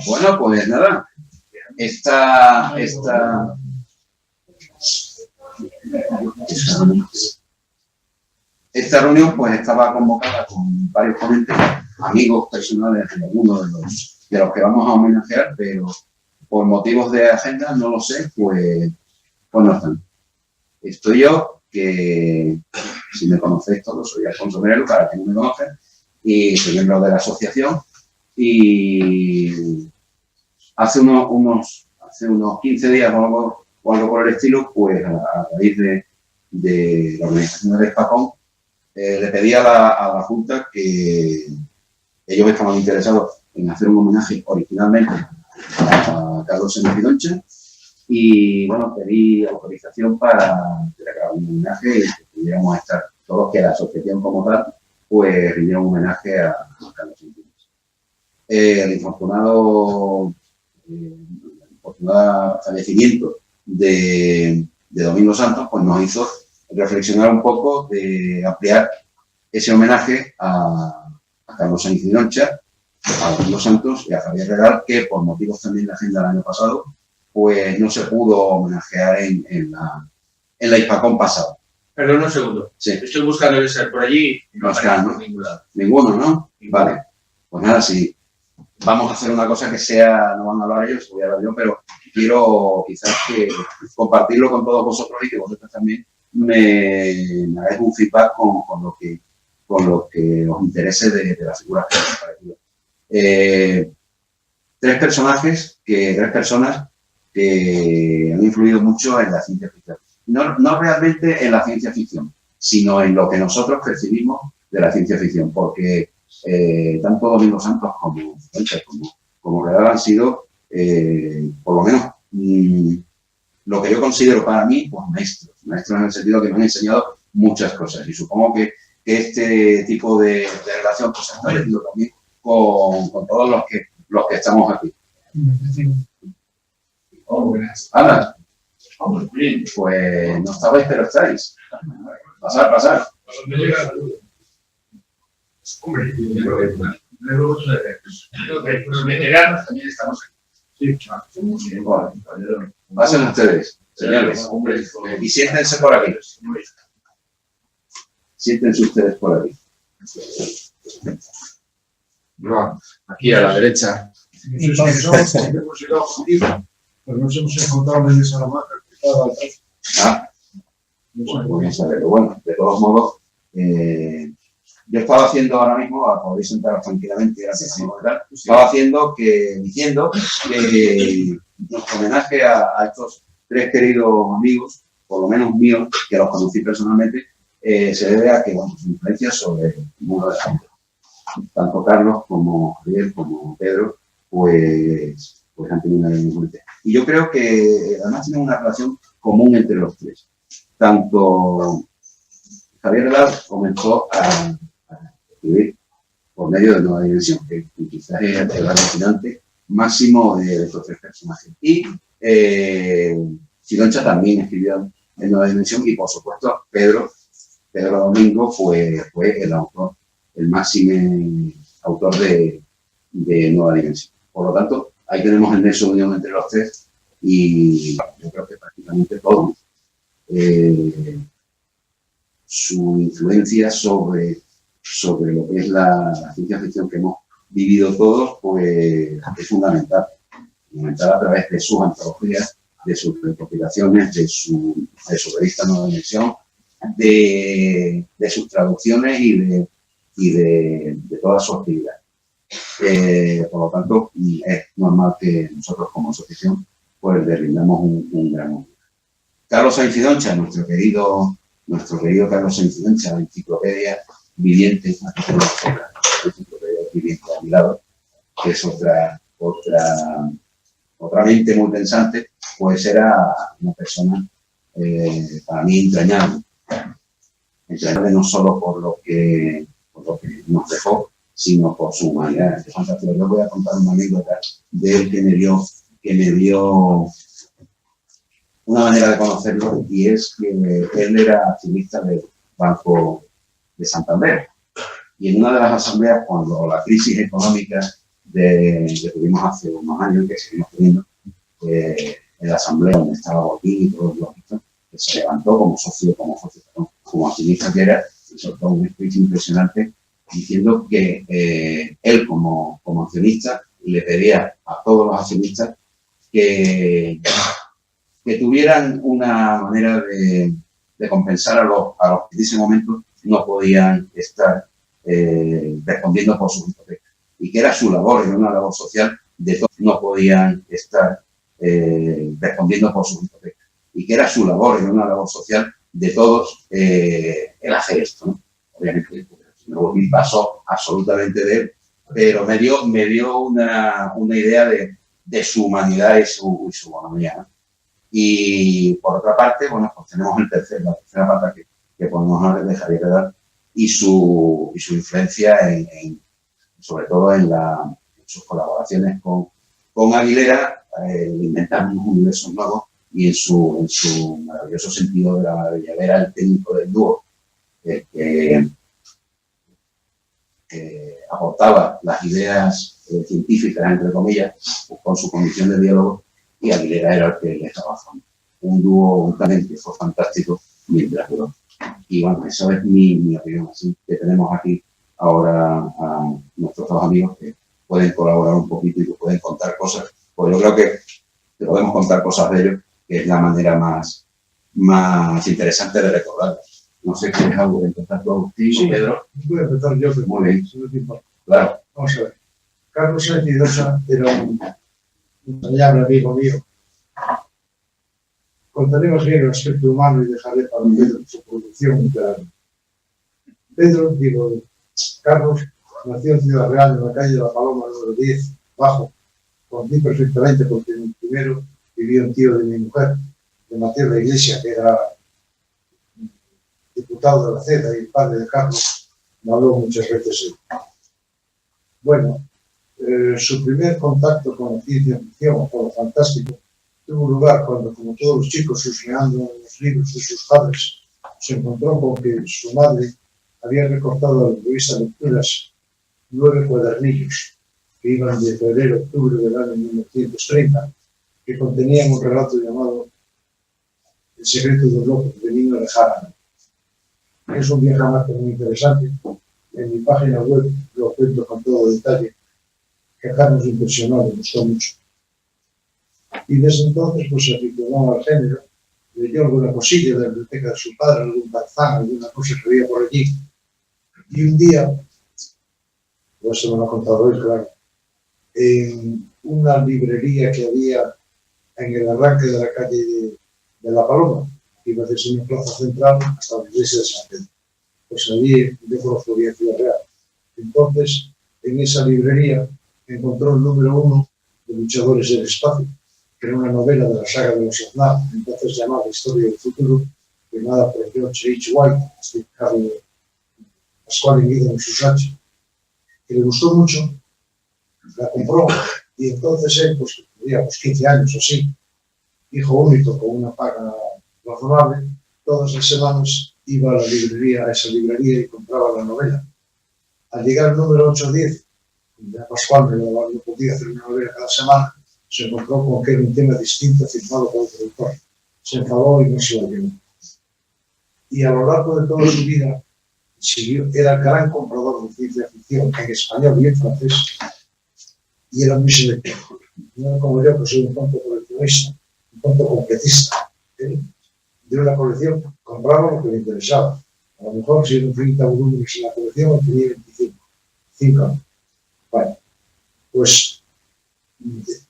Bueno, pues nada, esta reunión pues estaba convocada con varios ponentes, amigos personales de algunos de los que vamos a homenajear, pero por motivos de agenda, no lo sé, pues no están. Estoy yo, que si me conocéis todos, soy Alfonso Merelo, para quien no me conozcan, y soy miembro de la asociación, y hace unos 15 días o algo por el estilo, pues a raíz de la organización del Espacón, le pedí a la Junta que ellos estaban interesados en hacer un homenaje originalmente a Carlos Sainz Pidoncha, y bueno, pedí autorización para crear un homenaje y que pudiéramos estar todos, que la asociación como tal, pues rindiera un homenaje a Carlos Sainz Pidoncha. El infortunado fallecimiento de Domingo Santos pues nos hizo reflexionar un poco de ampliar ese homenaje a Carlos Sainz Pidoncha, a Domingo Santos y a Javier Regal, que por motivos también de la agenda del año pasado pues no se pudo homenajear en la Hispacón pasada. Perdón un segundo. Sí. Estoy buscando el ser por allí y no están, ¿no? Ninguno, ¿no? Vale. Pues nada, sí. Vamos a hacer una cosa que sea, no van a hablar ellos, voy a hablar yo, pero quiero quizás que compartirlo con todos vosotros y que vosotros también me hagáis un feedback con lo que os interese de las figuras que os han parecido. Tres personas que han influido mucho en la ciencia ficción. No realmente en la ciencia ficción, sino en lo que nosotros percibimos de la ciencia ficción, porque tanto Domingo Santos como Regal han sido, por lo menos, lo que yo considero para mí, pues maestros en el sentido que me han enseñado muchas cosas. Y supongo que este tipo de relación pues se ha establecido también con todos los que estamos aquí. Ana, pues no estabais, pero estáis. Pasar. Hombre, los veteranos también estamos aquí. Sí, bueno, pasen ustedes, señores, y siéntense por aquí. Siéntense ustedes por aquí. No, aquí a la derecha. Pues nos hemos encontrado en esa Salamanca. Pues bien saberlo. Bueno, de todos modos, yo estaba haciendo ahora mismo, podéis sentaros tranquilamente, gracias a estaba diciendo que nuestro homenaje a estos tres queridos amigos, por lo menos míos, que los conocí personalmente, se debe a que, bueno, su influencia sobre el mundo de la gente. Tanto Carlos como Javier como Pedro, pues han tenido una gran influencia. Y yo creo que además tienen una relación común entre los tres. Tanto Javier Regal comenzó a escribir por medio de Nueva Dimensión, que quizás es el alucinante máximo de estos tres personajes. Y Pidoncha también escribió en Nueva Dimensión, y por supuesto Pedro Domingo fue el máximo autor de Nueva Dimensión. Por lo tanto, ahí tenemos el nexo de unión entre los tres, y yo creo que prácticamente todo. Su influencia sobre lo que es la ciencia ficción que hemos vivido todos, pues es fundamental a través de sus antologías, de sus recopilaciones, de su revista Nueva Dimensión, de sus traducciones y de toda su actividad. Por lo tanto, es normal que nosotros como asociación pues le rindamos un gran homenaje. Carlos Sainz Pidoncha, nuestro querido Carlos Sainz Pidoncha, la enciclopedia viviente, a mi lado, que es otra mente muy pensante, pues era una persona para mí entrañable no solo por lo que nos dejó, sino por su humanidad. Yo voy a contar una anécdota de él que me dio una manera de conocerlo, y es que él era accionista del Banco de Santander. Y en una de las asambleas, cuando la crisis económica que tuvimos hace unos años y que seguimos teniendo, en la asamblea donde estaba Joaquín y todos los que se levantó como socio, como activista que era, y soltó un speech impresionante diciendo que él como accionista le pedía a todos los accionistas que tuvieran una manera de compensar a los que en ese momento no podían estar respondiendo por sus hipotecas, y que era su labor, era una labor social de todos, no podían estar respondiendo por sus hipotecas, y que era su labor, era una labor social de todos el hacer esto, ¿no? Obviamente, me volví paso absolutamente de él, pero me dio una idea de su humanidad y su bonomía, ¿no? Y por otra parte, bueno, pues tenemos la tercera pata que podemos dejar de dar, y su influencia sobre todo en sus colaboraciones con Aguilera, inventando universos nuevos, y en su maravilloso sentido de la maravilla. Era el técnico del dúo que aportaba las ideas científicas, entre comillas, con su condición de biólogo, y Aguilera era el que le estaba haciendo. Un dúo, un talento que fue fantástico mientras duró. Y bueno, eso es mi opinión. Así que tenemos aquí ahora a nuestros dos amigos que pueden colaborar un poquito y que pueden contar cosas, pues yo creo que podemos contar cosas de ellos, que es la manera más interesante de recordarlas. No sé si es algo de empezar tú, Agustín, Sí, Pedro. voy a empezar yo, pero Muy bien. si no te importa. Claro. Vamos a ver. Carlos Sainz Idosa era un entrañable amigo mío. Contaremos bien el aspecto humano y dejaré para Pedro su producción literaria. Carlos nació en Ciudad Real, en la calle de la Paloma, número 10, bajo. Conocí perfectamente porque en el primero vivía un tío de mi mujer, de Mateo de la Iglesia, que era diputado de la CEDA y padre de Carlos. Me habló muchas veces él. Bueno, su primer contacto con la ciencia ficción o con lo fantástico tuvo lugar cuando, como todos los chicos, husmeando en los libros de sus padres, se encontró con que su madre había recortado de la revista Lecturas 9 cuadernillos que iban de febrero a octubre del año 1930, que contenían un relato llamado El secreto de los locos, de Nino de Jara. Es un viaje muy interesante. En mi página web lo cuento con todo detalle, que a Carlos impresionó, le gustó mucho. Y desde entonces pues se aficionó al género, leyó alguna cosilla de la biblioteca de su padre, algún Tarzán, alguna cosa que veía por allí. Y un día, pues se me lo ha contado él, claro, en una librería que había en el arranque de la calle de La Paloma, que iba desde una plaza central hasta la iglesia de San Pedro. Pues allí yo conozco bien Ciudad Real. Entonces, en esa librería encontró el número 1 de Luchadores del Espacio, que era una novela de la saga de los Aznar, entonces llamada Historia del Futuro, firmada por George H. White, explicado Pascual y Guido en Susache, que le gustó mucho, la compró, y entonces él, pues tenía 15 años o así, hijo único con una paga razonable, todas las semanas iba a esa librería y compraba la novela. Al llegar al número 8 o 10, ya Pascual no podía hacer una novela cada semana, se encontró con que era un tema distinto firmado por el productor. Se enfadó y no se lo llevó. Y a lo largo de toda su vida era gran comprador de ciencia ficción en español y en francés, y era muy selectivo. No era como yo, que soy un tonto coleccionista, un tonto completista. De una colección compraba lo que le interesaba. A lo mejor si eran 30 volúmenes en la colección, tenía 25. 5. Bueno, pues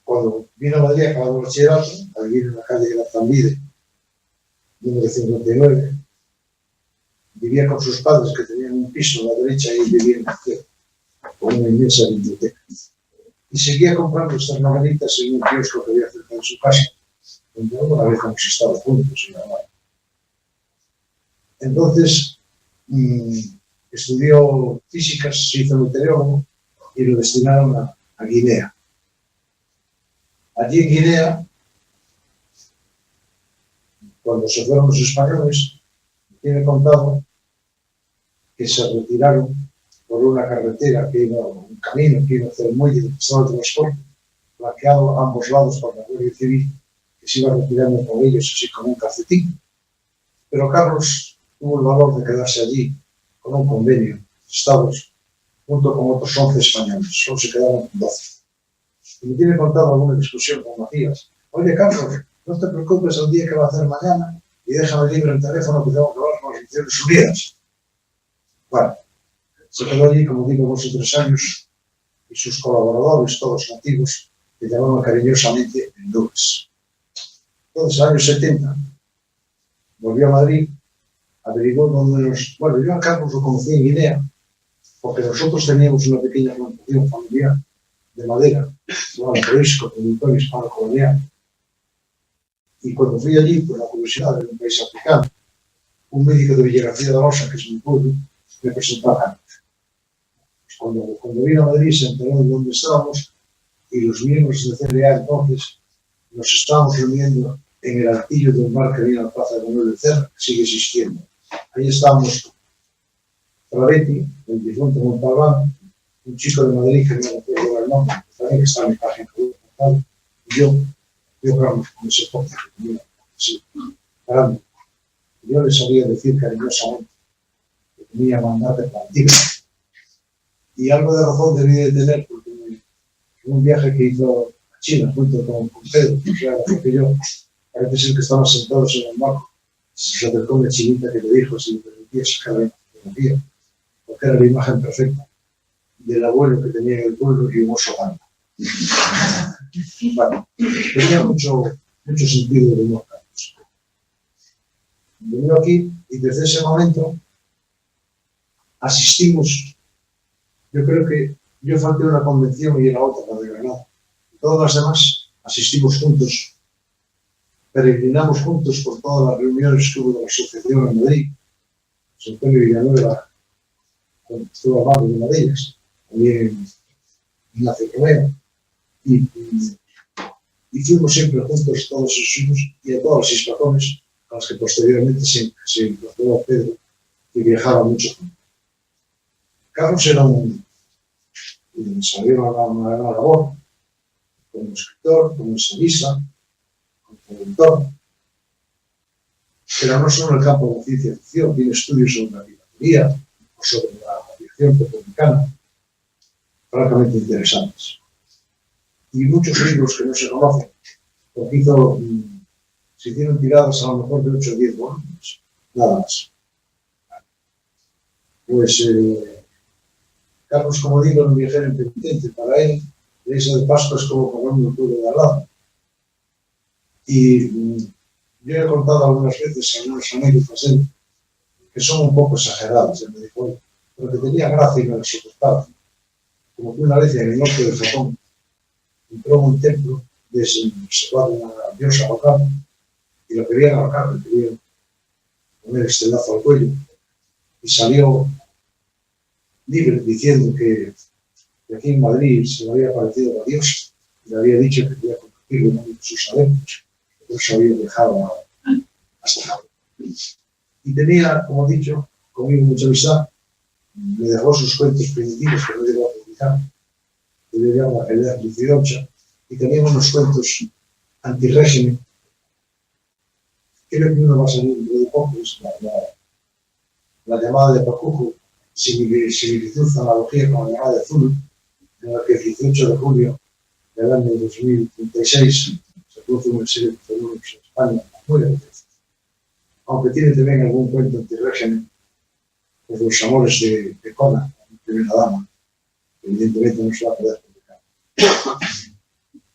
cuando vino a Madrid, acabó el bachillerato, a vivir en la calle de la Zambide, número 59, vivía con sus padres que tenían un piso a la derecha y vivía en la izquierda, con una inmensa biblioteca. Y seguía comprando estas novelitas en un kiosco que había cerca de su casa, donde alguna vez hemos estado juntos. Entonces, estudió físicas, se hizo meteorólogo y lo destinaron a Guinea. Allí en Guinea, cuando se fueron los españoles, tiene contado que se retiraron por una carretera que iba, un camino que iba hacia el muelle donde estaba el transporte, flanqueado a ambos lados por la Guardia Civil, que se iba retirando con ellos así como un calcetín. Pero Carlos tuvo el valor de quedarse allí con un convenio de Estados, junto con otros 11 españoles, solo se quedaron con 12. Y me tiene contado alguna discusión con Macías. Oye, Carlos, no te preocupes el día que va a hacer mañana y déjame libre el teléfono que tengo que hablar con las Naciones Unidas. Bueno, se quedó allí, como digo, 2 o 3 años y sus colaboradores, todos nativos, que llamaban cariñosamente Nubes. Entonces, años 70, volvió a Madrid, averiguó dónde los... Bueno, yo a Carlos lo conocí en Guinea, porque nosotros teníamos una pequeña plantación familiar de madera, llamada Corisco, productor hispano colonial. Y cuando fui allí, por la curiosidad de un país africano, un médico de Villagarcía de Rosa, que es mi pueblo, me presentó a Carlos. Cuando vino a Madrid se enteró de dónde estábamos y los miembros de CLA entonces nos estábamos reuniendo en el altillo de un bar que había en la plaza de Manuel de Cerra, que sigue existiendo. Ahí estábamos Travetti, el difunto Montalbán, un chico de Madrid que no me acuerdo el nombre, también que está en mi página web, y yo Ramos, con ese porte que tenía, así, grande. Yo le sabía decir cariñosamente que tenía mandar de plantilla. Y algo de razón debía de tener, porque en un viaje que hizo a China junto con Pedro, o sea, que yo, parece ser que estaban sentados en el marco, se acercó una chinita que le dijo si le permitía sacar la fotografía, porque era la imagen perfecta del abuelo que tenía en el pueblo y un oso grande. Bueno, tenía mucho sentido de humor. Venido aquí y desde ese momento asistimos. Yo creo que yo falté a una convención y era otra, la de Granada. Todas las demás asistimos juntos, peregrinamos juntos por todas las reuniones que hubo de la asociación en Madrid. José Antonio Villanueva estuvo hablando de una de ellas, también Ignacio Romero. Y fuimos siempre juntos todos esos años y a todas las hispacones a las que posteriormente se incorporó Pedro, que viajaba mucho. Carlos era salió a una gran labor como escritor, como ensayista, como productor, pero no solo en el campo de la ciencia ficción, tiene estudios sobre la piratería o sobre la aviación republicana, francamente interesantes. Y muchos libros que no se conocen, porque se hicieron tiradas a lo mejor de 8 o 10 volúmenes, nada más. Pues Carlos, como digo, era un viajero impenitente. Para él, la isla de Pascua es como comer un pueblo de al lado. Y yo he contado algunas veces algunas anécdotas de él, que son un poco exageradas, él me dijo, pero que tenía gracia y me las soportaba. Como que una vez en el norte de Japón, entró en un templo de observar una diosa local y lo querían ahorcar, le querían poner este lazo al cuello y salió libre diciendo que aquí en Madrid se le había aparecido la diosa y le había dicho que quería convertirlo en uno de sus adeptos, por eso había dejado hasta Japón. Y tenía, como he dicho, conmigo mucha amistad, me dejó sus cuentos primitivos que no llegó a publicar, que le llama El Erlicidoncha, y teníamos unos cuentos antirrégimen. Creo que uno va a salir de poco, es la llamada de Pacujo, similitud, analogía con la llamada de Zulu, en la que el 18 de julio del año 2036 se produce una serie de fenómenos en España muy agresivos. Aunque tiene también algún cuento antirrégimen, pues los amores de Kona, la primera dama, evidentemente no se va a poder publicar.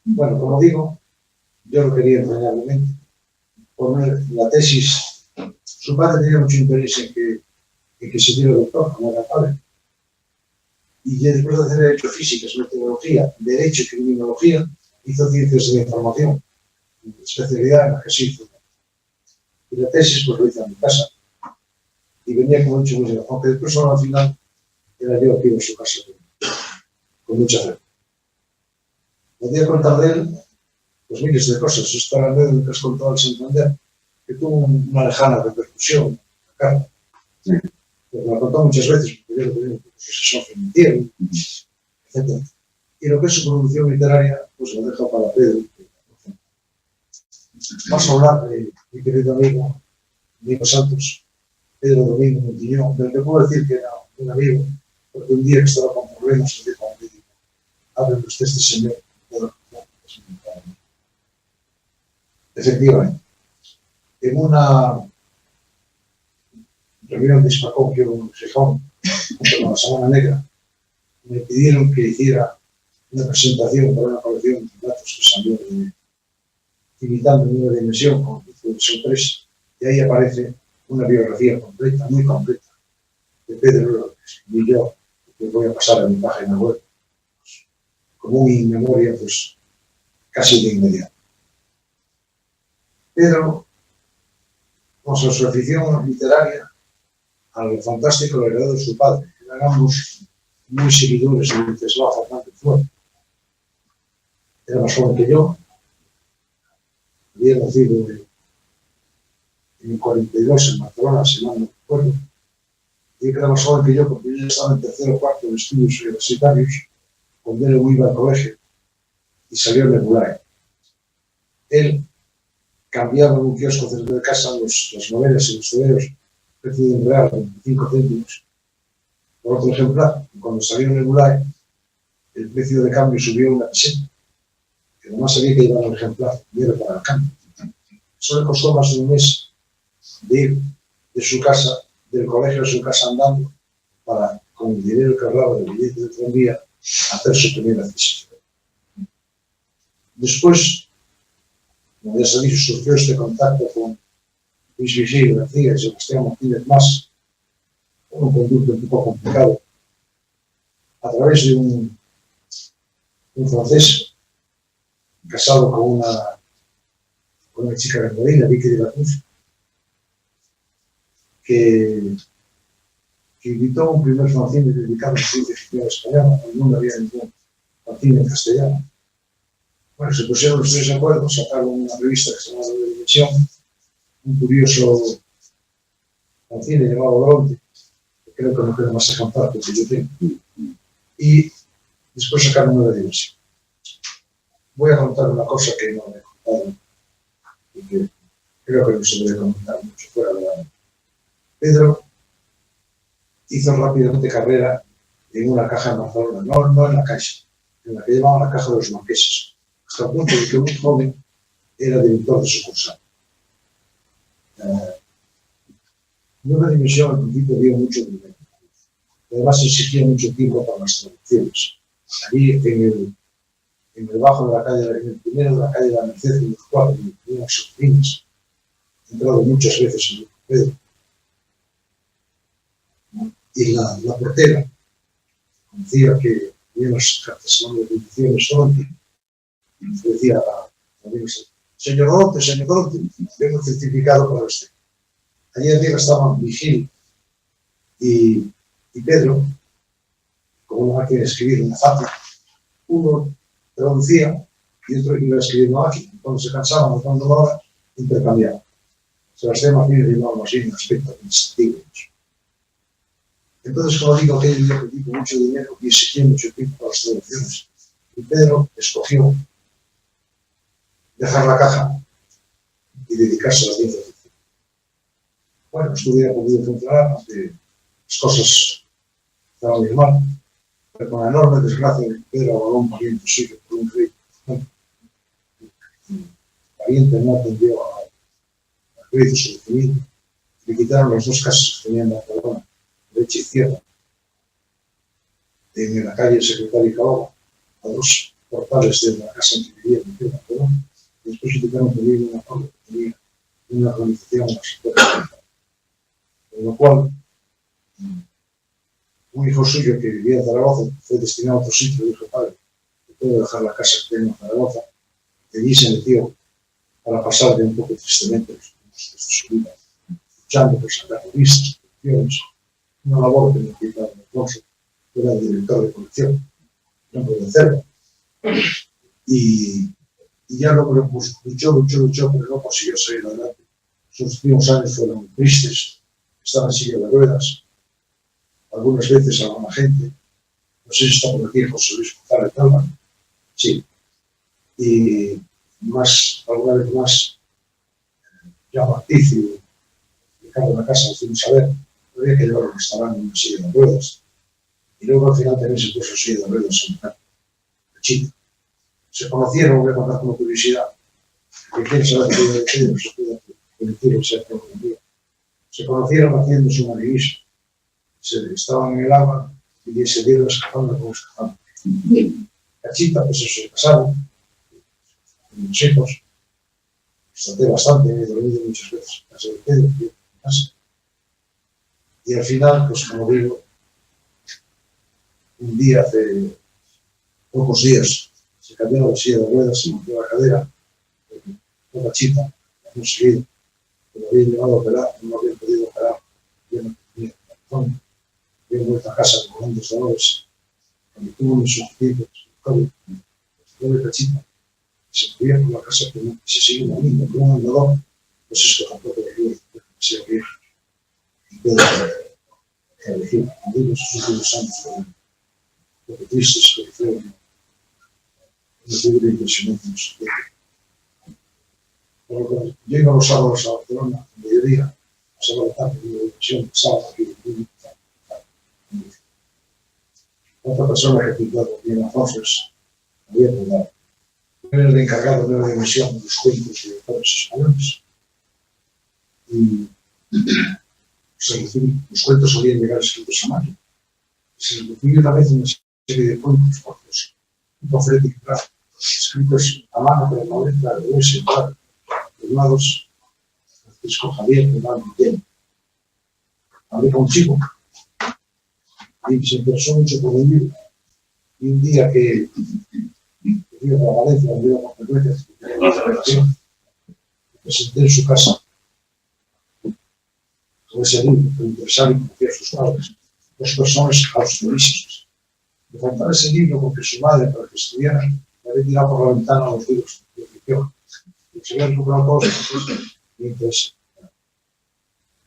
Bueno, como digo, yo lo quería entrañablemente poner la tesis. Su padre tenía mucho interés en que se diera doctor, como era padre. Y después de hacer Derecho, Físicas, Metodología, Derecho y Criminología, hizo Ciencias de la Información, especialidad en la que se hizo. Y la tesis pues lo hizo en mi casa. Y venía con mucho gusto, aunque después al final era yo aquí en su casa, con mucha fe. Podría contar de él pues miles de cosas. Esta anécdota que has contado al Santander, que tuvo una lejana repercusión acá. Sí. Me la contado muchas veces, porque Pedro también fue profesor financiero, etc. Y lo que es su producción literaria, pues lo dejo para Pedro. Vamos a hablar de mi querido amigo Santos, Pedro Domingo Montiñón, del que puedo decir que era un amigo, porque un día que estaba con problemas, le dijo a un médico: hábleme usted este señor, Pedro Domingo. Efectivamente, en una reunión de Hispacón que hubo en Gijón, junto con la Semana Negra, me pidieron que hiciera una presentación para una colección de datos que salió de Imitando en una dimensión, con dimensión 3, y ahí aparece una biografía completa, muy completa, de Pedro, que escribí yo, que voy a pasar a mi página web, pues, como una memoria, pues, casi de inmediato. Pedro, con su afición literaria, al fantástico lo heredó de su padre, que eran ambos muy seguidores de Wenceslao Fernández Flor. Era más joven que yo, había nacido en el 42 en Barcelona, si mal no recuerdo, y que era más joven que yo porque yo ya estaba en tercero o cuarto de estudios universitarios cuando él iba al colegio y salió en Nebulae. Él cambiaba en un kiosco cerca de casa las novelas y los tebeos, precio de un real, 25 céntimos, por otro ejemplar. Y cuando salió en Nebulae, el precio de cambio subió una peseta, que además sabía que iba al ejemplar, y era para el cambio. Eso le costó más de un mes de ir de su casa, del colegio a su casa andando, para, con el dinero que ahorraba del billete de tranvía, hacer su primera adquisición. Después, como ya se dijo, surgió este contacto con Luis Vigil García y Sebastián Martínez Mas, un conducto un poco complicado, a través de un francés casado con una chica granadina, Vicky de la Cruz, que invitó un primer fanzine dedicado a la ciencia ficción española, cuando no había ningún fanzine en castellano. Bueno, se pusieron los tres de acuerdo, sacaron una revista que se llamaba La Dimensión, un curioso fanzine llamado Bronte, que creo que no queda más ejemplar que yo tengo, y después sacaron Nueva Dimensión. Voy a contar una cosa que no me he contado y que creo que no se debe comentar mucho fuera de la... Pedro hizo rápidamente carrera en una caja en Barcelona, no en la Caixa, en la que llamaban la caja de los marqueses, hasta el punto de que un joven era director de sucursal. Nueva Dimensión al principio dio mucho dinero. Además exigía mucho tiempo para las traducciones. Allí en el bajo de la calle, en el primero de la calle de la Merced, en los cuatro, en unas oficinas, he entrado muchas veces en el Pedro. Y la portera decía que tenía las cartas de bendiciones Doronte, y decía a señor Doronte, tengo un certificado para usted. Allí arriba estaban Vigil y Pedro, con una máquina de escribir, una fácil. Uno traducía y otro iba a escribir una máquina. Cuando se cansaban o cuando no era, intercambiaban. Sebastián Martínez llamaba así un aspecto administrativo. Entonces, como digo, aquel día pedí mucho dinero y exigía mucho tiempo para las traducciones. Y Pedro escogió dejar la caja y dedicarse a la ciencia ficción. Bueno, esto hubiera podido funcionar, aunque las cosas estaban muy mal, pero con la enorme desgracia de que Pedro abogó un pariente suyo por un crédito. El pariente no atendió al crédito subdefinido, le quitaron las dos casas que tenían en Barcelona, derecha y izquierda, en la calle Secretario y Cababa, a dos portales de la casa en que vivía en Barcelona, y después se quitaron que vivía en una torre que tenía una organización en la secretaria. Con lo cual, un hijo suyo que vivía en Zaragoza fue destinado a otro sitio, dijo: padre, puedo dejar la casa que tengo en Zaragoza, y allí se metió para pasar de un poco tristemente de su vida, luchando por sacar revistas, colecciones, una labor que me quitaba en Alfonso, que era el director de colección, no puede hacerlo. Y ya luego pues, luchó, pero no consiguió salir adelante. Sus últimos años fueron tristes, estaba en silla de ruedas, algunas veces a alguna gente. No sé si está por aquí José Luis González Talma. Sí. Y más, alguna vez más, ya Marticio, Ricardo de la Casa, decimos a ver, había que llevar un restaurante en una silla de ruedas. Y luego al final también se puso silla de ruedas en una Chita. Se conocieron, voy a contar como curiosidad, que quieren saber de qué no se puede permitir el ser día. Se conocieron haciendo su marinismo. Estaban en el agua y se dieron escapando como escapando. Cachita, pues eso, se casaron, con los hijos. Traté bastante, me he dormido muchas veces en casa de Pedro, en casa. Y al final, pues como digo, un día, hace pocos días, se cambió la silla de ruedas, se rompió la cadera, con Cachita, no seguido, que lo habían llevado a operar, no lo habían podido operar, yo no tenía razón. Había vuelto a casa con grandes dolores, cuando tuvo un insuficiente, de Cachita, se movía por la casa que se sigue moviendo con un andador, pues esto tampoco le ayuda, se oía. Y puedo elegir, digo, esos últimos años, lo que triste es que fue una figura impresionante en su tiempo. Pero llego los sábados a Barcelona, a mediodía, a sábado tarde, de división, sábado aquí, otra persona que pintado bien entonces, había pintado. Era el encargado de la división de los cuentos de autores españoles. Y los cuentos solían llegar escritos a mano. Se les recibió una vez una serie de cuentos por los Freddy Clark, escritos a mano por la letra de ese par, firmados Francisco Javier de Valentén. Hablé con un chico y se interesó mucho por el libro. Y un día que fui a Valencia, donde iba con frecuencia, me presenté en su casa con ese libro, que interesaba y conocía a sus padres, dos personas austerísimas. Me faltaba ese libro porque su madre, para que estudiara, me había tirado por la ventana a los libros de ficción. Se habían comprado todos los y entonces,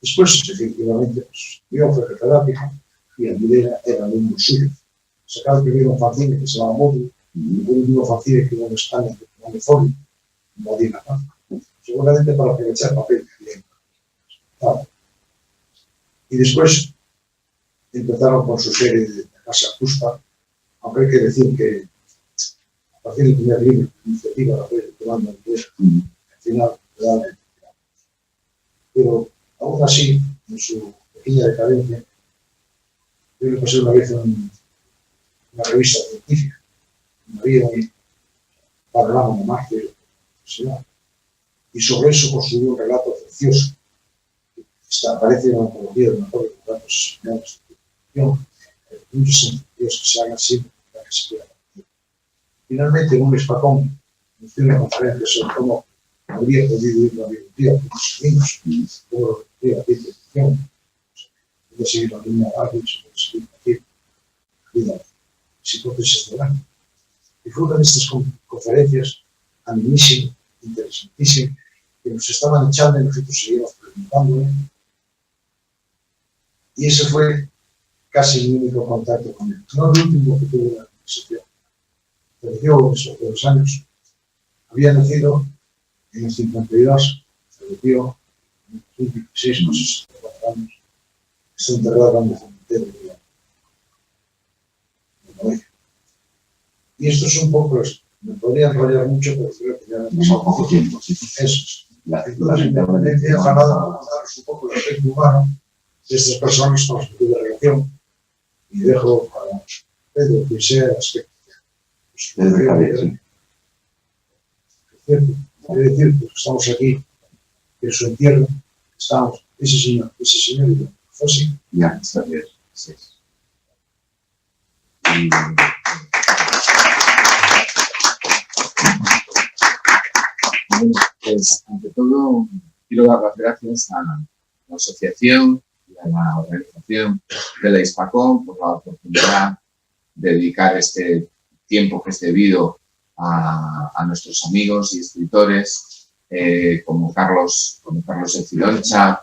después, efectivamente, pues, yo fui catedrático y el video era el libro suyo. Sacaba el primer fanzine que se llamaba Móvil, un libro fanzine que iba en España, que se llama Folio, Modena, ¿no? Seguramente para aprovechar papel que había. Y después empezaron con su serie de Casa Justa, aunque hay que decir que a partir del primer libro, la iniciativa la fue tomando el poder, al final, ¿verdad? Pero aún así, en su pequeña decadencia, yo le pasé una vez en una revista científica, había un panorama de Marte de la universidad, y sobre eso construyó un relato precioso. Aparece en la antología de mejores relatos señales de ficción, muchos sentidos que se hagan siempre para que se pueda. Finalmente, en un espacón, hice una conferencia sobre cómo habría podido ir la biología con los amigos, cómo lo que la ciencia ficción, puede seguir la línea de Arvis, puede seguir la las hipótesis de Lang. Y fue una de estas conferencias animísimas, interesantísimas, que nos estaban echando y nosotros seguíamos preguntándole. Y ese fue casi mi único contacto con él. No el último que tuve en la conversación. Pero yo, esos 2 años, había nacido en el 52, falleció en el 26 con 64 años. Está enterrado en el cementerio de Noruega. Y esto es un poco, me podría enrollar mucho, pero creo que ya me he pasado poco tiempo. Eso. La independencia ha ganado a contaros un poco el aspecto humano de estas personas con las que tuve relación. Y dejo para Pedro que sea el aspecto. Quiero decir que estamos aquí, que en su entierro estamos, ese señor y yo, fue así. Ya, está bien. Sí. Pues, ante todo, quiero dar las gracias a la asociación y a la organización de la Hispacom por la oportunidad de dedicar este tiempo que es debido a nuestros amigos y escritores como Carlos Eciloncha,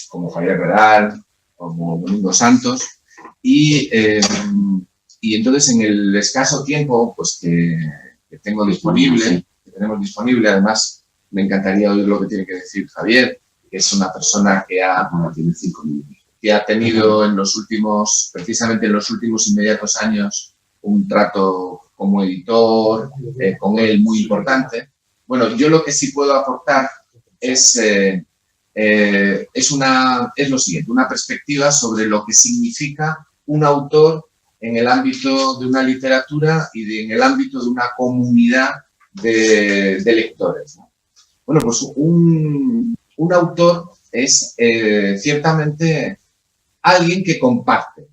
como Javier Redal, como Domingo Santos, y entonces en el escaso tiempo pues, que tengo disponible, que tenemos disponible, además me encantaría oír lo que tiene que decir Javier, que es una persona que tiene 5 minutos, que ha tenido precisamente en los últimos inmediatos años, un trato como editor con él muy importante. Bueno, yo lo que sí puedo aportar es lo siguiente, una perspectiva sobre lo que significa un autor en el ámbito de una literatura y en el ámbito de una comunidad de lectores, ¿no? Bueno, pues un autor es ciertamente alguien que comparte.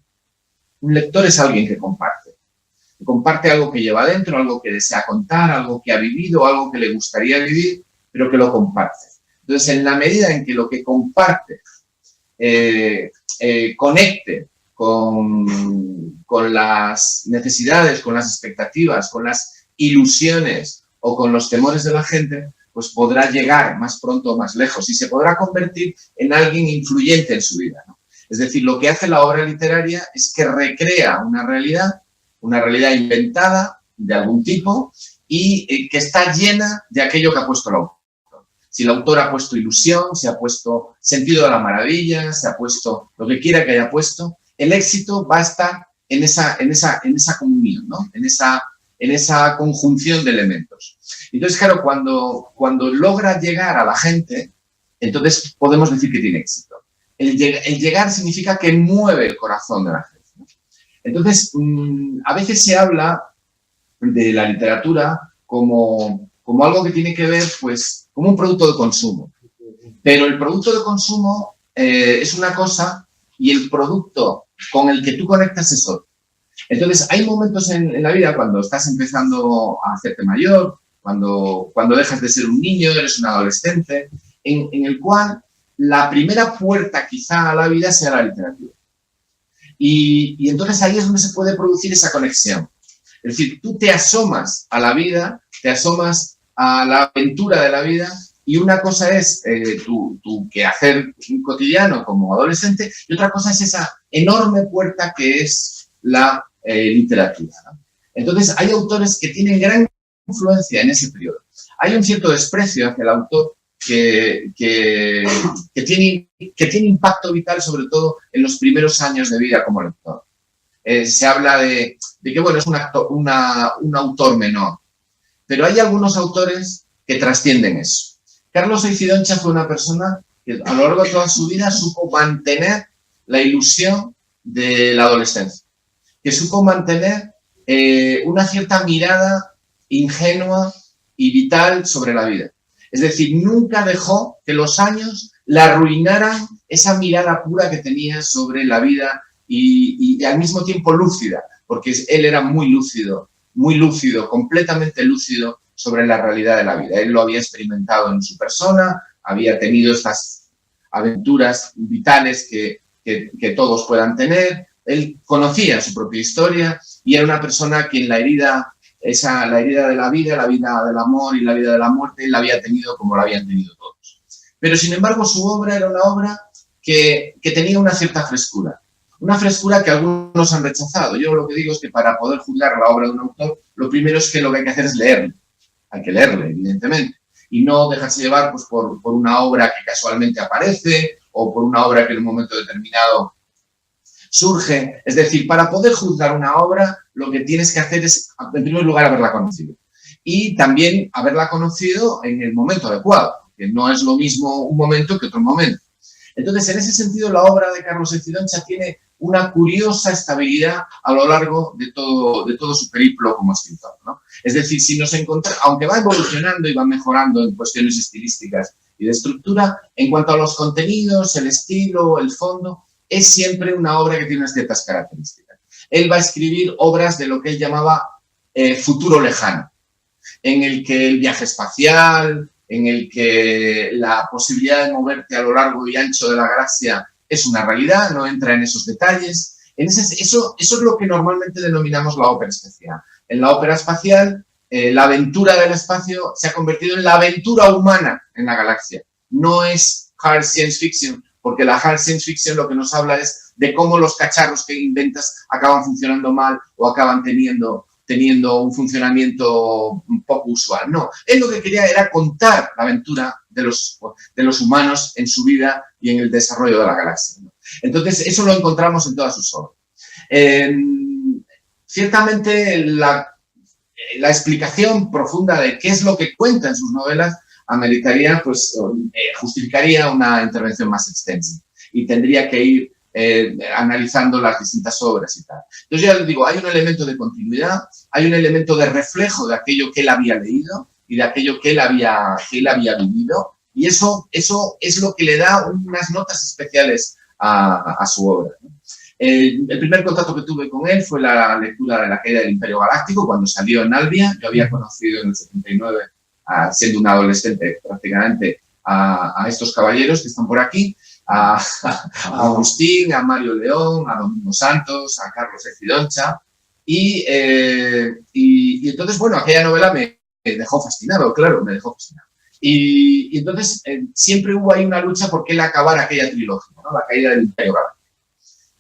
Un lector es alguien que comparte. Comparte algo que lleva dentro, algo que desea contar, algo que ha vivido, algo que le gustaría vivir, pero que lo comparte. Entonces, en la medida en que lo que comparte conecte con las necesidades, con las expectativas, con las ilusiones o con los temores de la gente, pues podrá llegar más pronto o más lejos y se podrá convertir en alguien influyente en su vida, ¿no? Es decir, lo que hace la obra literaria es que recrea una realidad inventada de algún tipo y que está llena de aquello que ha puesto el autor. Si el autor ha puesto ilusión, si ha puesto sentido de la maravilla, si ha puesto lo que quiera que haya puesto, el éxito va a estar en esa comunión, ¿no? En esa conjunción de elementos. Entonces, claro, cuando logra llegar a la gente, entonces podemos decir que tiene éxito. El llegar significa que mueve el corazón de la gente, ¿no? Entonces, a veces se habla de la literatura como algo que tiene que ver, pues, como un producto de consumo. Pero el producto de consumo es una cosa y el producto con el que tú conectas es otro. Entonces, hay momentos en la vida cuando estás empezando a hacerte mayor, cuando dejas de ser un niño, eres un adolescente, en el cual la primera puerta quizá a la vida sea la literatura. Y entonces ahí es donde se puede producir esa conexión. Es decir, tú te asomas a la vida, te asomas a la aventura de la vida y una cosa es tu quehacer cotidiano como adolescente y otra cosa es esa enorme puerta que es la literatura, ¿no? Entonces hay autores que tienen gran influencia en ese periodo. Hay un cierto desprecio hacia el autor que tiene impacto vital, sobre todo en los primeros años de vida como lector. Se habla de que, bueno, es un autor menor, pero hay algunos autores que trascienden eso. Carlos Eicidoncha fue una persona que a lo largo de toda su vida supo mantener la ilusión de la adolescencia, que supo mantener una cierta mirada ingenua y vital sobre la vida. Es decir, nunca dejó que los años le arruinaran esa mirada pura que tenía sobre la vida y al mismo tiempo lúcida, porque él era muy lúcido, completamente lúcido sobre la realidad de la vida. Él lo había experimentado en su persona, había tenido estas aventuras vitales que todos puedan tener. Él conocía su propia historia y era una persona que en la herida de la vida del amor y la vida de la muerte, él la había tenido como la habían tenido todos. Pero, sin embargo, su obra era una obra que tenía una cierta frescura. Una frescura que algunos han rechazado. Yo lo que digo es que para poder juzgar la obra de un autor, lo primero es que lo que hay que hacer es leerlo. Hay que leerle, evidentemente. Y no dejarse llevar pues, por una obra que casualmente aparece o por una obra que en un momento determinado surge. Es decir, para poder juzgar una obra, lo que tienes que hacer es, en primer lugar, haberla conocido. Y también haberla conocido en el momento adecuado, que no es lo mismo un momento que otro momento. Entonces, en ese sentido, la obra de Carlos Eicidoncha tiene una curiosa estabilidad a lo largo de todo su periplo como escritor, ¿no? Es decir, si nos encontramos, aunque va evolucionando y va mejorando en cuestiones estilísticas y de estructura, en cuanto a los contenidos, el estilo, el fondo, es siempre una obra que tiene unas ciertas características. Él va a escribir obras de lo que él llamaba futuro lejano, en el que el viaje espacial, en el que la posibilidad de moverte a lo largo y ancho de la galaxia es una realidad, no entra en esos detalles. Eso es lo que normalmente denominamos la ópera espacial. En la ópera espacial, la aventura del espacio se ha convertido en la aventura humana en la galaxia. No es hard science fiction, porque la hard science fiction lo que nos habla es de cómo los cacharros que inventas acaban funcionando mal o acaban teniendo un funcionamiento poco usual. No, él lo que quería era contar la aventura de los humanos en su vida y en el desarrollo de la galaxia, ¿no? Entonces, eso lo encontramos en todas sus obras. Ciertamente, la explicación profunda de qué es lo que cuenta en sus novelas ameritaría, pues, justificaría una intervención más extensa y tendría que ir analizando las distintas obras y tal. Entonces, ya les digo, hay un elemento de continuidad, hay un elemento de reflejo de aquello que él había leído y de aquello que él había vivido, y eso es lo que le da unas notas especiales a su obra, ¿no? El primer contacto que tuve con él fue la lectura de La caída del Imperio Galáctico, cuando salió en Albia. Yo había conocido en el 79, siendo un adolescente prácticamente, a estos caballeros que están por aquí, a Agustín, a Mario León, a Domingo Santos, a Carlos Ecidoncha, y entonces, bueno, aquella novela me dejó fascinado, claro, me dejó fascinado. Y entonces siempre hubo ahí una lucha por qué él acabara aquella trilogía, ¿no? La caída del Imperio Galáctico.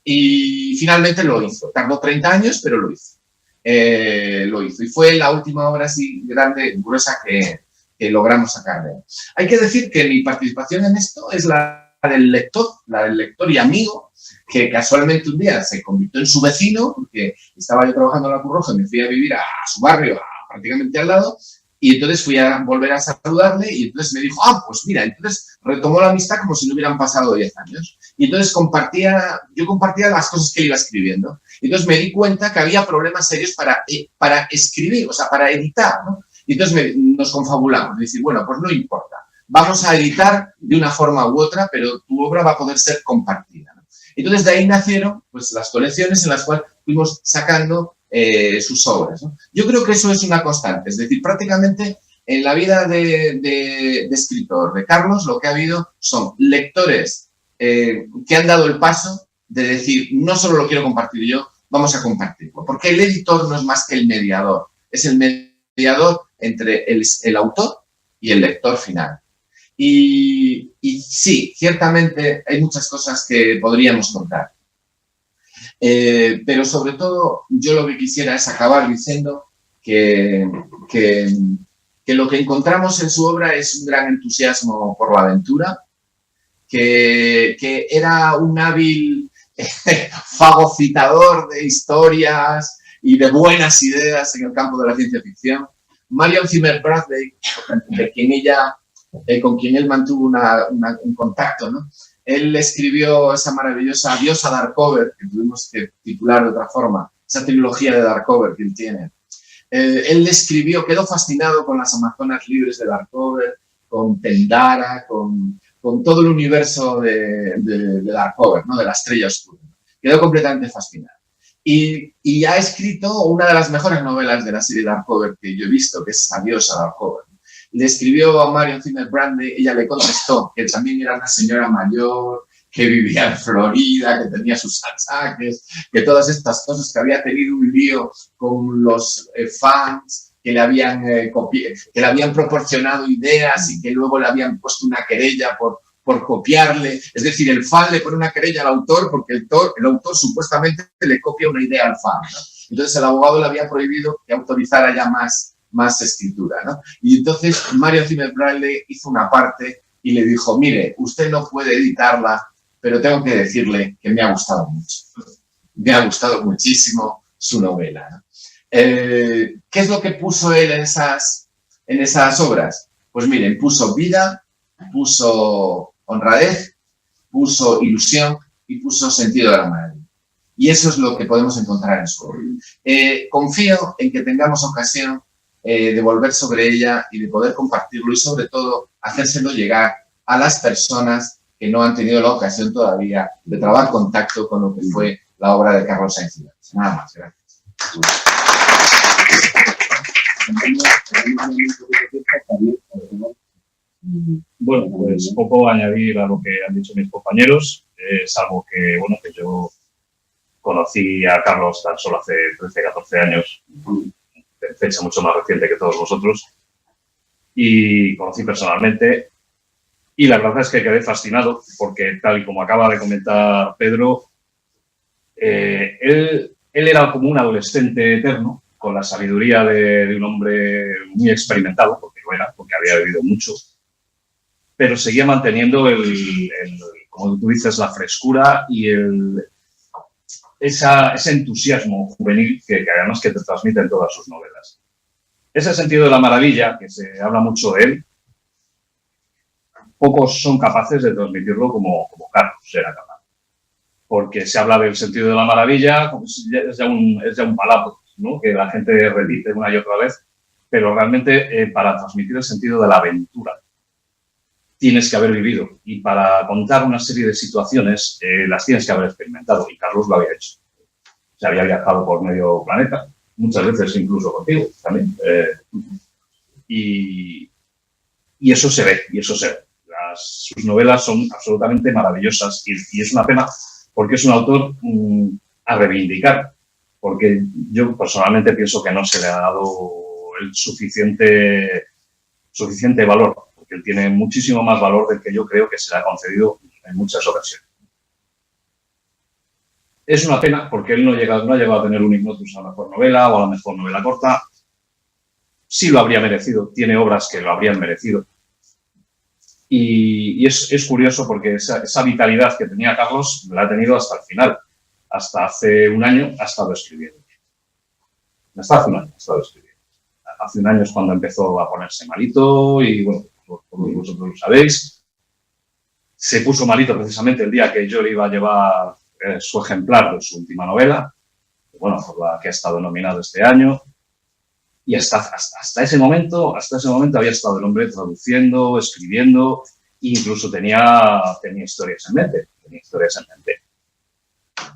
Y finalmente lo hizo. Tardó 30 años, pero lo hizo. Y fue la última obra así grande, gruesa que logramos sacar de él. Hay que decir que mi participación en esto es la del lector y amigo, que casualmente un día se convirtió en su vecino, porque estaba yo trabajando en la Cruz Roja y me fui a vivir a su barrio, prácticamente al lado, y entonces fui a volver a saludarle y entonces me dijo, pues mira, entonces retomó la amistad como si no hubieran pasado 10 años. Y entonces yo compartía las cosas que él iba escribiendo. Y entonces me di cuenta que había problemas serios para escribir, o sea, para editar, ¿no? Y entonces nos confabulamos, de decir, bueno, pues no importa, vamos a editar de una forma u otra, pero tu obra va a poder ser compartida, ¿no? Entonces de ahí nacieron, pues, las colecciones en las cuales fuimos sacando sus obras, ¿no? Yo creo que eso es una constante, es decir, prácticamente en la vida de escritor de Carlos lo que ha habido son lectores que han dado el paso de decir, no solo lo quiero compartir yo, vamos a compartirlo, porque el editor no es más que el mediador, es el mediador entre el autor y el lector final. Y sí, ciertamente hay muchas cosas que podríamos contar. Pero sobre todo yo lo que quisiera es acabar diciendo que lo que encontramos en su obra es un gran entusiasmo por la aventura, que era un hábil fagocitador de historias y de buenas ideas en el campo de la ciencia ficción. Marion Zimmer Bradley, con quien él mantuvo un contacto, ¿no? Él escribió esa maravillosa Adiós a Darkover, que tuvimos que titular de otra forma, esa trilogía de Darkover que él tiene. Él escribió, quedó fascinado con las Amazonas libres de Darkover, con Tendara, con todo el universo de Darkover, ¿no? De la estrella oscura. Quedó completamente fascinado. Y ha escrito una de las mejores novelas de la serie Darkover que yo he visto, que es Adiós a Darkover. Le escribió a Marion Zimmer Bradley, ella le contestó que también era una señora mayor, que vivía en Florida, que tenía sus achaques, que todas estas cosas, que había tenido un lío con los fans, que le habían proporcionado ideas y que luego le habían puesto una querella por copiarle. Es decir, el fan le pone una querella al autor porque el autor supuestamente le copia una idea al fan, ¿no? Entonces el abogado le había prohibido que autorizara ya más escritura, ¿no? Y entonces Marion Zimmer Bradley hizo una parte y le dijo, mire, usted no puede editarla, pero tengo que decirle que me ha gustado mucho. Me ha gustado muchísimo su novela, ¿no? ¿Qué es lo que puso él en esas obras? Pues miren, puso vida, puso honradez, puso ilusión y puso sentido de la maravilla. Y eso es lo que podemos encontrar en su obra. Confío en que tengamos ocasión de volver sobre ella y de poder compartirlo y sobre todo hacérselo llegar a las personas que no han tenido la ocasión todavía de trabar contacto con lo que fue la obra de Carlos Sainz. Nada más, gracias. Bueno, pues poco añadir a lo que han dicho mis compañeros, salvo que, bueno, que yo conocí a Carlos tan solo hace 13, 14 años, de fecha mucho más reciente que todos vosotros, y conocí personalmente, Y la verdad es que quedé fascinado porque, tal y como acaba de comentar Pedro, él era como un adolescente eterno, con la sabiduría de un hombre muy experimentado, porque lo era, porque había vivido mucho, pero seguía manteniendo como tú dices, la frescura y ese entusiasmo juvenil que además que te transmite en todas sus novelas. Ese sentido de la maravilla, que se habla mucho de él, pocos son capaces de transmitirlo como Carlos era capaz. Porque se habla del sentido de la maravilla, es ya un palabra, ¿no?, que la gente repite una y otra vez, pero realmente para transmitir el sentido de la aventura tienes que haber vivido, y para contar una serie de situaciones las tienes que haber experimentado, y Carlos lo había hecho. Se había viajado por medio planeta, muchas veces incluso contigo también, y eso se ve, sus novelas son absolutamente maravillosas, y es una pena porque es un autor a reivindicar, porque yo personalmente pienso que no se le ha dado el suficiente valor, porque él tiene muchísimo más valor del que yo creo que se le ha concedido en muchas ocasiones. Es una pena porque él no ha llegado a tener un Ignotus a la mejor novela o a la mejor novela corta. Sí lo habría merecido, tiene obras que lo habrían merecido. Y es curioso porque esa vitalidad que tenía Carlos la ha tenido hasta el final. Hasta hace un año ha estado escribiendo. Hasta hace un año ha estado escribiendo. Hace un año es cuando empezó a ponerse malito y, bueno, todos vosotros lo sabéis. Se puso malito precisamente el día que yo le iba a llevar su ejemplar de su última novela, bueno, por la que ha estado nominado este año. Y hasta ese momento había estado el hombre traduciendo, escribiendo, e incluso tenía historias en mente.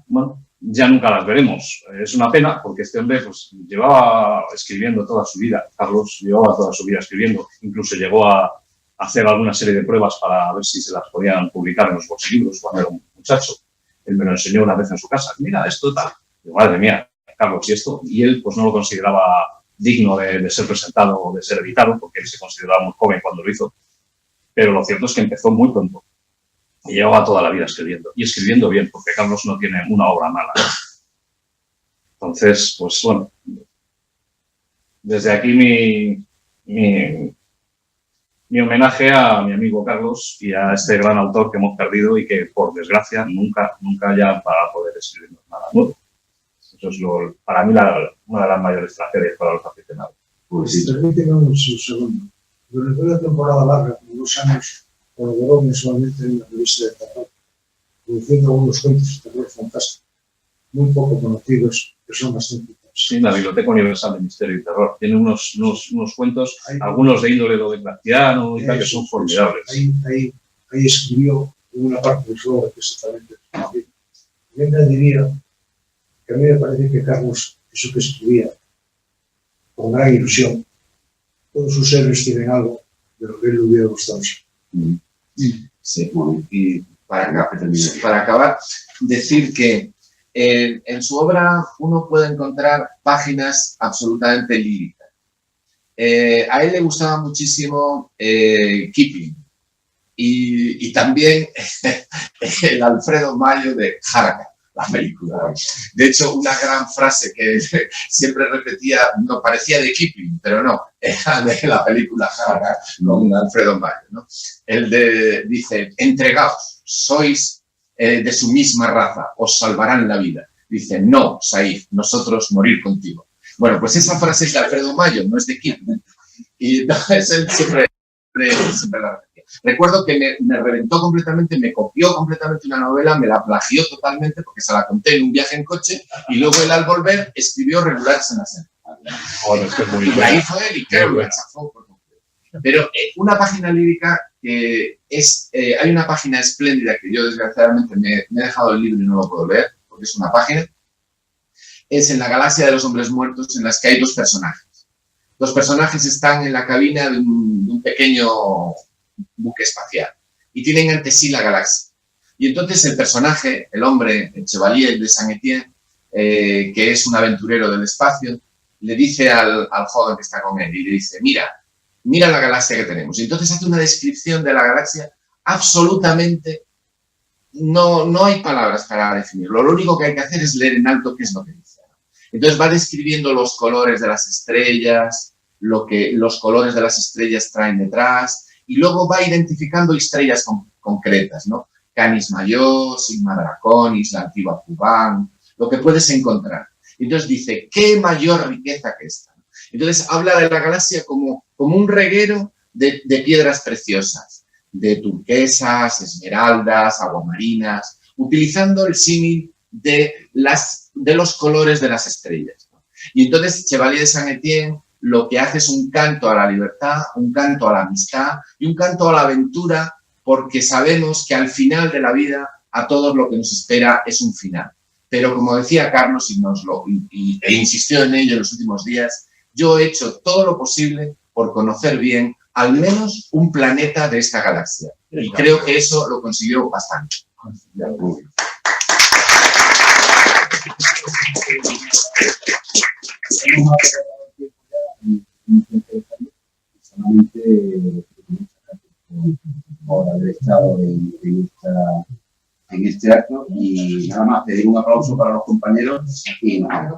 Bueno, ya nunca las veremos. Es una pena porque este hombre pues, llevaba escribiendo toda su vida. Carlos llevaba toda su vida escribiendo. Incluso llegó a hacer alguna serie de pruebas para ver si se las podían publicar en los bolsillos cuando era un muchacho. Él me lo enseñó una vez en su casa. Mira, esto tal. Digo, madre mía, Carlos, ¿y esto? Y él pues no lo consideraba digno de ser presentado o de ser editado, porque él se consideraba muy joven cuando lo hizo. Pero lo cierto es que empezó muy pronto. Y llevaba toda la vida escribiendo. Y escribiendo bien, porque Carlos no tiene una obra mala. Entonces, pues bueno, desde aquí mi homenaje a mi amigo Carlos y a este gran autor que hemos perdido y que, por desgracia, nunca ya va a poder escribir nada nuevo. Eso es para mí una de las mayores tragedias para los aficionados. Pues sí. Permíteme un segundo. Durante una temporada larga, como 2 años, colaboró mensualmente en una revista de terror, produciendo algunos cuentos de terror fantásticos, muy poco conocidos, que son bastante interesantes. Sí, la Biblioteca Universal de Misterio y Terror. Tiene unos cuentos, algunos de índole Lovecraftiano y tal, que son formidables. Ahí escribió una parte de su obra precisamente. Yo añadiría que a mí me parece que Carlos, eso que escribía, con gran ilusión, todos sus héroes tienen algo de lo que él le hubiera gustado. Sí, bueno, y para acabar, decir que en su obra uno puede encontrar páginas absolutamente líricas. A él le gustaba muchísimo Kipling y también el Alfredo Mayo de Haraka, la película. De hecho, una gran frase que siempre repetía, no parecía de Kipling, pero no, era de la película Haraka, con Alfredo Mayo, ¿no? Dice, entregaos, sois de su misma raza, os salvarán la vida. Dice, no, Saif, nosotros morir contigo. Bueno, pues esa frase es de Alfredo Mayo, no es de Kipling. Y entonces él siempre la repetía. Recuerdo que me reventó completamente, me copió completamente una novela, me la plagió totalmente porque se la conté en un viaje en coche y luego él al volver escribió Regulares en la Senda. Bueno, es que es muy y ahí fue él y creo que lo echafó por completo. Pero una página lírica que hay una página espléndida que yo desgraciadamente me he dejado el libro y no lo puedo leer porque es una página, es en la Galaxia de los Hombres Muertos, en las que hay 2 personajes. 2 personajes están en la cabina de un pequeño buque espacial y tienen ante sí la galaxia. Y entonces el personaje, el hombre, el Chevalier de Saint-Étienne, que es un aventurero del espacio, le dice al joven que está con él y le dice, mira la galaxia que tenemos. Y entonces hace una descripción de la galaxia absolutamente, no hay palabras para definirlo. Lo único que hay que hacer es leer en alto qué es lo que dice. Entonces va describiendo los colores de las estrellas, lo que los colores de las estrellas traen detrás, y luego va identificando estrellas concretas, ¿no? Canis Mayor, Sigma Draconis, la antigua Cubán, lo que puedes encontrar. Entonces dice, ¿qué mayor riqueza que esta? Entonces habla de la galaxia como un reguero de piedras preciosas, de turquesas, esmeraldas, aguamarinas, utilizando el símil de los colores de las estrellas, ¿no? Y entonces Chevalier de Saint-Étienne lo que hace es un canto a la libertad, un canto a la amistad y un canto a la aventura, porque sabemos que al final de la vida a todos lo que nos espera es un final. Pero como decía Carlos e insistió en ello en los últimos días, yo he hecho todo lo posible por conocer bien al menos un planeta de esta galaxia. Y creo que eso lo consiguió bastante. Por haber estado en este acto, y nada más pedir un aplauso para los compañeros y nada.